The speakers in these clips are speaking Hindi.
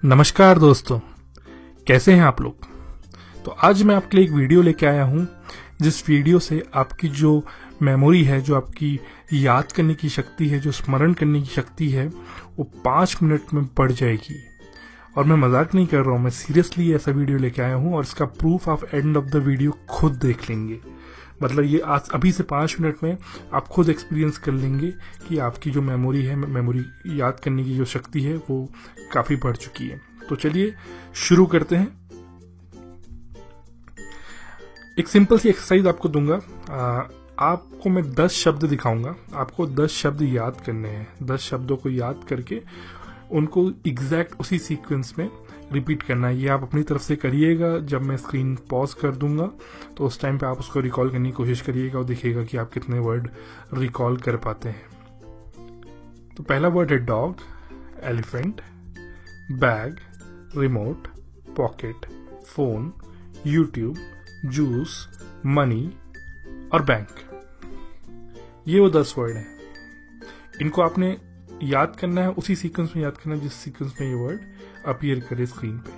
नमस्कार दोस्तों, कैसे हैं आप लोग। तो आज मैं आपके लिए एक वीडियो लेके आया हूं, जिस वीडियो से आपकी जो मेमोरी है, जो आपकी याद करने की शक्ति है, जो स्मरण करने की शक्ति है, वो 5 मिनट में बढ़ जाएगी। और मैं मजाक नहीं कर रहा हूं, मैं सीरियसली ऐसा वीडियो लेके आया हूं और इसका प्रूफ आप एंड ऑफ द वीडियो खुद देख लेंगे। मतलब ये आज अभी से 5 मिनट में आप खुद एक्सपीरियंस कर लेंगे कि आपकी जो मेमोरी है, मेमोरी याद करने की जो शक्ति है, वो काफी बढ़ चुकी है। तो चलिए शुरू करते हैं। एक सिंपल सी एक्सरसाइज आपको दूंगा। आपको मैं 10 शब्द दिखाऊंगा, आपको 10 शब्द याद करने हैं। 10 शब्दों को याद करके उनको एग्जैक्ट उसी सीक्वेंस में रिपीट करना है। ये आप अपनी तरफ से करिएगा। जब मैं स्क्रीन पॉज कर दूंगा तो उस टाइम पे आप उसको रिकॉल करने की कोशिश करिएगा और देखिएगा कि आप कितने वर्ड रिकॉल कर पाते हैं। तो पहला वर्ड है dog, elephant, bag, remote, pocket, phone, YouTube, juice, money और बैंक। ये वो 10 वर्ड हैं। इनको आपने याद करना है, उसी सीक्वेंस में याद करना है जिस सीक्वेंस में ये वर्ड अपीयर करे स्क्रीन पे।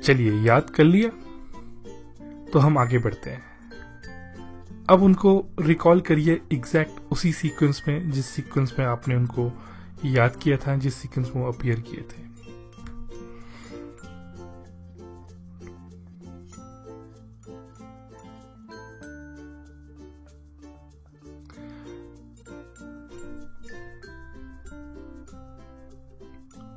चलिए, याद कर लिया तो हम आगे बढ़ते हैं। अब उनको रिकॉल करिए एग्जैक्ट उसी सीक्वेंस में जिस सीक्वेंस में आपने उनको याद किया था, जिस सीक्वेंस में वो अपीयर किए थे।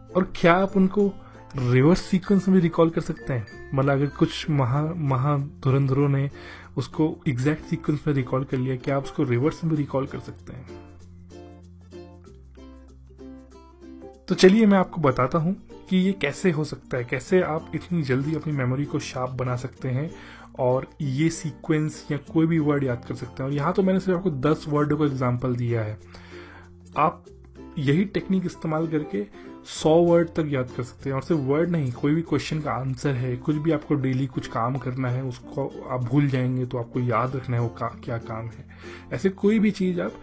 और क्या आप उनको रिवर्स सीक्वेंस में भी रिकॉल कर सकते हैं? मतलब अगर कुछ धुरंधरों ने उसको एग्जैक्ट सीक्वेंस में रिकॉल कर लिया, क्या आप उसको रिवर्स में भी रिकॉल कर सकते हैं? तो चलिए मैं आपको बताता हूं कि ये कैसे हो सकता है, कैसे आप इतनी जल्दी अपनी मेमोरी को शार्प बना सकते हैं और ये सीक्वेंस या कोई भी वर्ड याद कर सकते हैं। और यहां तो मैंने सिर्फ आपको 10 वर्डों का एग्जाम्पल दिया है। आप यही टेक्निक इस्तेमाल करके 100 वर्ड तक याद कर सकते हैं। और सिर्फ वर्ड नहीं, कोई भी क्वेश्चन का आंसर है, कुछ भी आपको डेली कुछ काम करना है, उसको आप भूल जाएंगे तो आपको याद रखना है वो क्या काम है। ऐसे कोई भी चीज आप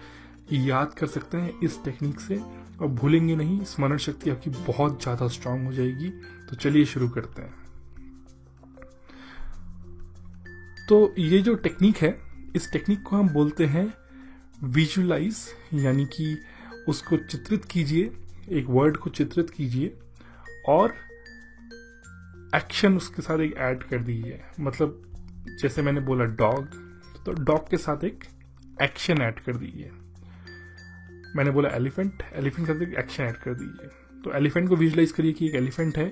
याद कर सकते हैं इस टेक्निक से और भूलेंगे नहीं। स्मरण शक्ति आपकी बहुत ज्यादा स्ट्रांग हो जाएगी। तो चलिए शुरू करते हैं। तो ये जो टेक्निक है, इस टेक्निक को हम बोलते हैं विजुअलाइज, यानी कि उसको चित्रित कीजिए, एक वर्ड को चित्रित कीजिए और एक्शन उसके साथ एक ऐड कर दीजिए। मतलब जैसे मैंने बोला डॉग, तो डॉग के साथ एक एक्शन ऐड कर दीजिए। मैंने बोला एलिफेंट, एलिफेंट के साथ एक एक्शन ऐड कर दीजिए। तो एलिफेंट को विजुअलाइज करिए कि एक एलिफेंट है,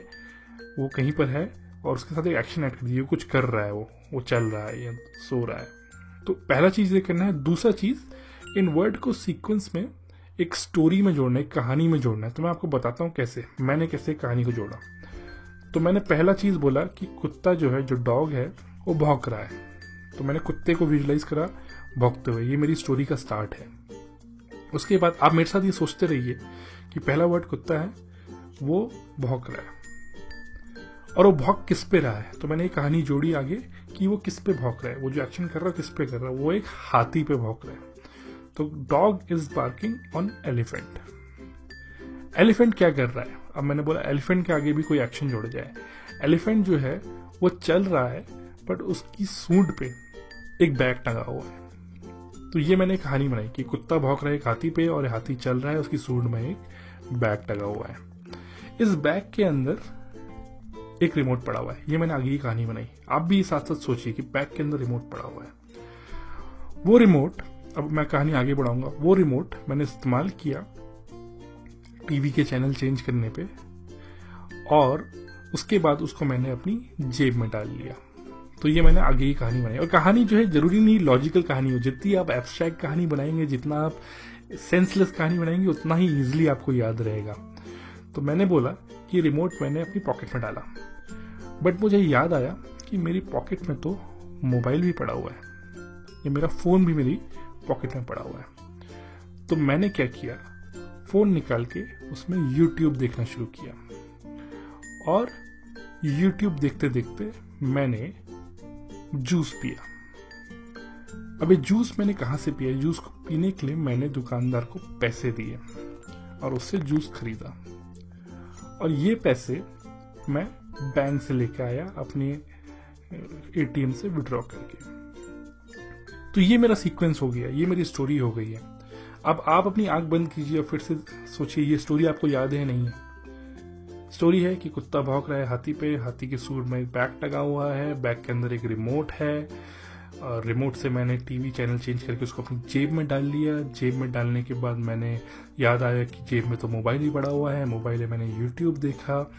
वो कहीं पर है और उसके साथ एक एक्शन ऐड कर दीजिए। कुछ कर रहा है, वो चल रहा है या सो रहा है। तो पहला चीज ये करना है। दूसरा चीज, इन वर्ड को सीक्वेंस में एक स्टोरी में जोड़ना है, एक कहानी में जोड़ना है। तो मैं आपको बताता हूं कैसे, मैंने कैसे कहानी को जोड़ा। तो मैंने पहला चीज बोला कि कुत्ता जो है, जो डॉग है, वो भौंक रहा है। तो मैंने कुत्ते को विजुअलाइज करा भौंकते हुए। ये मेरी स्टोरी का स्टार्ट है। उसके बाद आप मेरे साथ ये सोचते रहिए कि पहला वर्ड कुत्ता है, वो भौंक रहा है और वो भौंक किस पे रहा है। तो मैंने एक कहानी जोड़ी आगे कि वो किस पे भौंक रहा है, वो जो एक्शन कर रहा है किस पे कर रहा है। वो एक हाथी पे भौंक रहा है। तो dog is barking on elephant. Elephant क्या कर रहा है? अब मैंने बोला एलिफेंट के आगे भी कोई एक्शन जोड़ जाए। एलिफेंट जो है वो चल रहा है, बट उसकी सूंड पे एक बैग टंगा हुआ है। तो ये मैंने कहानी बनाई कि कुत्ता भौंक रहा है एक हाथी पे और हाथी चल रहा है, उसकी सूंड में एक बैग टंगा हुआ है। इस बैग के अंदर एक रिमोट पड़ा हुआ है। ये मैंने आगे की कहानी बनाई। आप भी साथ साथ सोचिए कि बैग के अंदर रिमोट पड़ा हुआ है। वो रिमोट, अब मैं कहानी आगे बढ़ाऊंगा, वो रिमोट मैंने इस्तेमाल किया टीवी के चैनल चेंज करने पे और उसके बाद उसको मैंने अपनी जेब में डाल लिया। तो ये मैंने आगे की कहानी बनाई। और कहानी जो है जरूरी नहीं लॉजिकल कहानी हो। जितनी आप एब्स्ट्रैक्ट कहानी बनाएंगे, जितना आप सेंसलेस कहानी बनाएंगे, उतना ही इजिली आपको याद रहेगा। तो मैंने बोला कि रिमोट मैंने अपनी पॉकेट में डाला, बट मुझे याद आया कि मेरी पॉकेट में तो मोबाइल भी पड़ा हुआ है, ये मेरा फोन भी मेरी पॉकेट में पड़ा हुआ है। तो मैंने क्या किया, फोन निकाल के उसमें YouTube देखना शुरू किया और YouTube देखते देखते मैंने जूस पिया। अबे जूस मैंने कहाँ से पिया? जूस को पीने के लिए मैंने दुकानदार को पैसे दिए और उससे जूस खरीदा, और ये पैसे मैं बैंक से लेके आया अपने एटीएम से विड्रॉ करके। तो ये मेरा सीक्वेंस हो गया, ये मेरी स्टोरी हो गई है। अब आप अपनी आंख बंद कीजिए और फिर से सोचिए ये स्टोरी आपको याद है नहीं है। स्टोरी है कि कुत्ता भौंक रहा है हाथी पे, हाथी के सूंड में एक बैग टंगा हुआ है, बैग के अंदर एक रिमोट है, और रिमोट से मैंने टीवी चैनल चेंज करके उसको अपनी जेब में डाल लिया। जेब में डालने के बाद मैंने याद आया कि जेब में तो मोबाइल ही पड़ा हुआ है, मोबाइल में मैंने यूट्यूब देखा,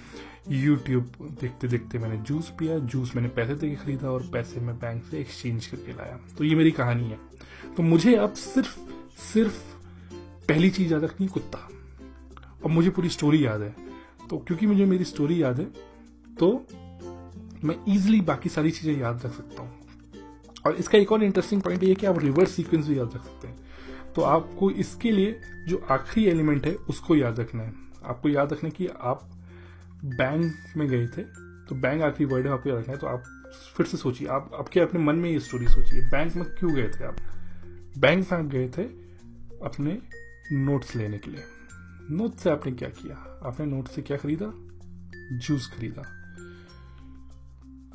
यूट्यूब देखते देखते मैंने जूस पिया, जूस मैंने पैसे देके खरीदा और पैसे मैं बैंक से एक्सचेंज करके लाया। तो ये मेरी कहानी है। तो मुझे अब सिर्फ पहली चीज याद रखनी है, कुत्ता, और मुझे पूरी स्टोरी याद है। तो क्योंकि मुझे मेरी स्टोरी याद है तो मैं इजिली बाकी सारी चीजें याद रख सकता हूँ। और इसका एक और इंटरेस्टिंग पॉइंट ये है कि आप रिवर्स सीक्वेंस भी याद रख सकते हैं। तो आपको इसके लिए जो आखिरी एलिमेंट है उसको याद रखना है। आपको याद रखना है कि आप बैंक में गए थे, तो बैंक आखिरी वर्ड है, आपको याद रखना है। तो आप फिर से सोचिए, आप आपके अपने मन में ये स्टोरी सोचिए, बैंक में क्यों गए थे आप? बैंक में आप गए थे अपने नोट्स लेने के लिए। नोट से आपने क्या किया? आपने नोट से क्या खरीदा? जूस खरीदा।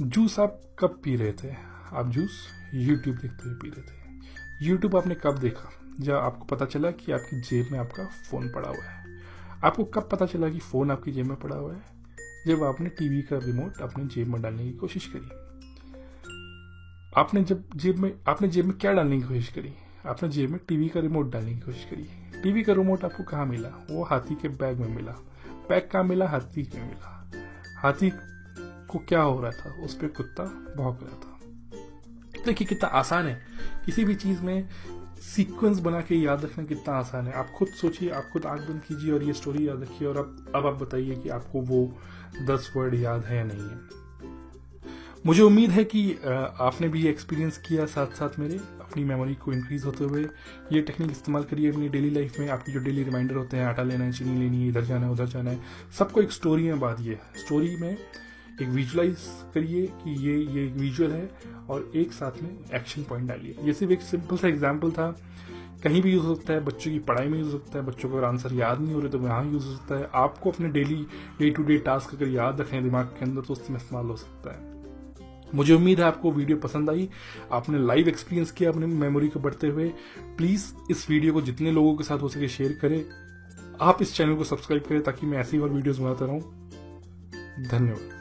जूस आप कब पी रहे थे? आप जूस यूट्यूब देखते हुए पी रहे थे। यूट्यूब आपने कब देखा? जब आपको पता चला कि आपकी जेब में आपका फोन पड़ा हुआ है। आपको कब पता चला कि फोन आपकी जेब में पड़ा हुआ है? जब आपने टीवी का रिमोट अपने जेब में डालने की कोशिश करी। आपने जेब में क्या डालने की कोशिश करी? आपने जेब में टीवी का रिमोट डालने की कोशिश करी। टीवी का रिमोट आपको कहाँ मिला? वो हाथी के बैग में मिला। बैग कहाँ मिला? हाथी के मिला। हाथी को क्या हो रहा था? उस पर कुत्ता भौंक रहा था। देखिए कितना आसान है, किसी भी चीज में सीक्वेंस बना के याद रखना कितना आसान है। आप खुद सोचिए, आप खुद आंख बंद कीजिए और ये स्टोरी याद रखिए, और अब आप बताइए कि आपको वो 10 वर्ड याद है या नहीं है। मुझे उम्मीद है कि आपने भी ये एक्सपीरियंस किया साथ साथ मेरे, अपनी मेमोरी को इंक्रीज होते हुए ये टेक्निक इस्तेमाल करिए अपनी डेली लाइफ में। आपकी जो डेली रिमाइंडर होते हैं, आटा लेना है, चीनी लेनी है, इधर जाना है, उधर जाना है, सबको एक स्टोरी में बांधिए। स्टोरी में एक विजुलाइज करिए कि ये एक विजुअल है, और एक साथ में एक्शन पॉइंट डालिए। ये सिर्फ एक सिंपल सा एग्जाम्पल था, कहीं भी यूज हो सकता है। बच्चों की पढ़ाई में यूज हो सकता है, बच्चों को अगर आंसर याद नहीं हो रहे तो वहां यूज हो सकता है। आपको अपने डे टू डे टास्क अगर याद रखें दिमाग के अंदर तो उसमें इस्तेमाल हो सकता है। मुझे उम्मीद है आपको वीडियो पसंद आई, आपने लाइव एक्सपीरियंस किया अपने मेमोरी को बढ़ते हुए। प्लीज इस वीडियो को जितने लोगों के साथ हो सके शेयर करें। आप इस चैनल को सब्सक्राइब करें ताकि मैं ऐसी और वीडियोस बनाता रहूं। धन्यवाद।